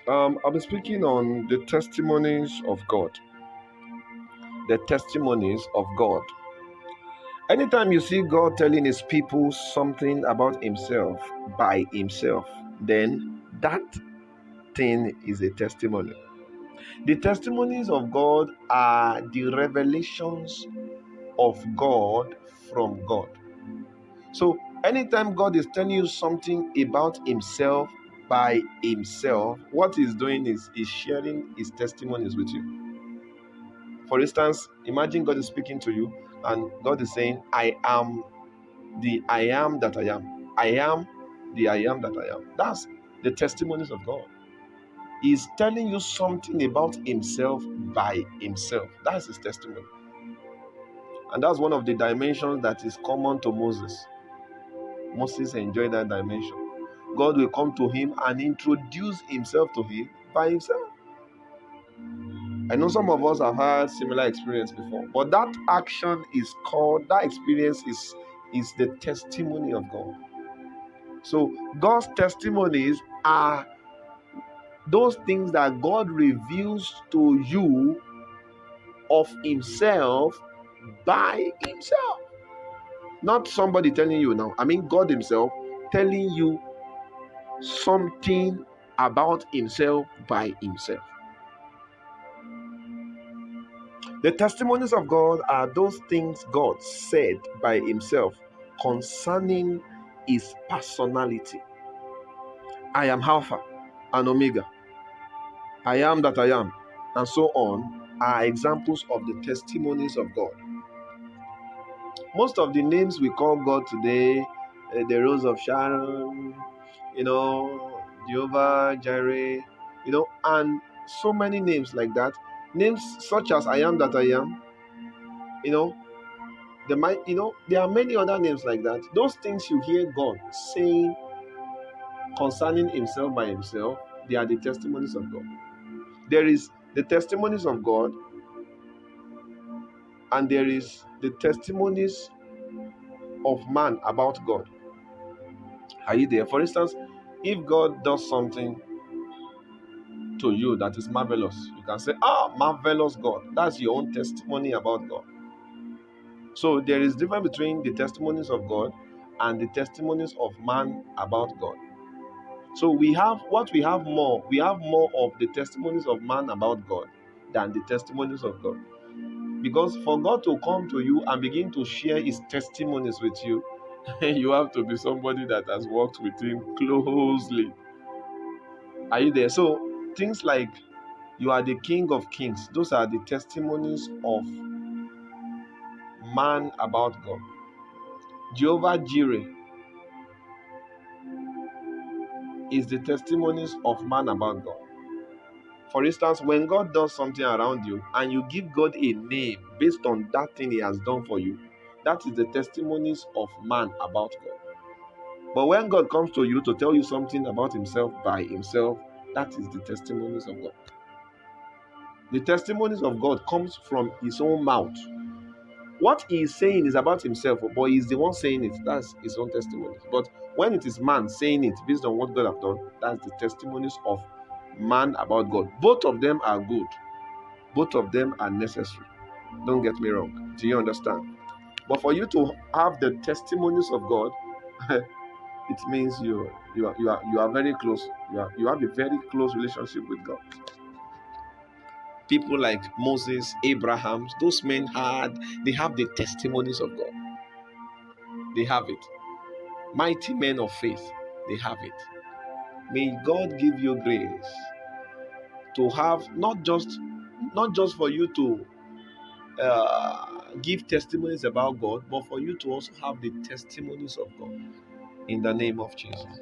I'll be speaking on the testimonies of God. The testimonies of God. Anytime you see God telling his people something about himself by himself, then that thing is a testimony. The testimonies of God are the revelations of God from God. So, anytime God is telling you something about himself by himself, what he's doing is he's sharing his testimonies with you. For instance, imagine God is speaking to you and God is saying, I am the I am that I am. I am the I am that I am. That's the testimonies of God. He's telling you something about himself by himself. That's his testimony. And that's one of the dimensions that is common to Moses. Moses enjoyed that dimension. God will come to him and introduce himself to him by himself. I know some of us have had similar experience before, but that action is called, that experience is the testimony of God. So God's testimonies are those things that God reveals to you of himself by himself. Not somebody telling you now. I mean God himself telling you something about himself by himself. The testimonies of God are those things God said by himself concerning his personality. I am Alpha and Omega. I am that I am, and so on, are examples of the testimonies of God. Most of the names we call God today, the Rose of Sharon, Jehovah Jireh, and so many names like that. Names such as I am that I am, you know, there are many other names like that. Those things you hear God saying concerning himself by himself, they are the testimonies of God. There is the testimonies of God, and there is the testimonies of man about God. Are you there? For instance, if God does something to you that is marvelous, you can say, marvelous God. That's your own testimony about God. So there is difference between the testimonies of God and the testimonies of man about God. So we have more. We have more of the testimonies of man about God than the testimonies of God. Because for God to come to you and begin to share his testimonies with you, you have to be somebody that has worked with him closely. Are you there? So things like you are the King of Kings, those are the testimonies of man about God. Jehovah Jireh is the testimonies of man about God. For instance, when God does something around you and you give God a name based on that thing he has done for you, that is the testimonies of man about God. But when God comes to you to tell you something about himself by himself, that is the testimonies of God. The testimonies of God comes from his own mouth. What he is saying is about himself, but he's the one saying it. That's his own testimony. But when it is man saying it based on what God has done, that's the testimonies of man about God. Both of them are good. Both of them are necessary. Don't get me wrong. Do you understand? But for you to have the testimonies of God, it means you are very close. You have a very close relationship with God. People like Moses, Abraham, those men they have the testimonies of God. They have it. Mighty men of faith, they have it. May God give you grace to have not just for you to give testimonies about God, but for you to also have the testimonies of God in the name of Jesus.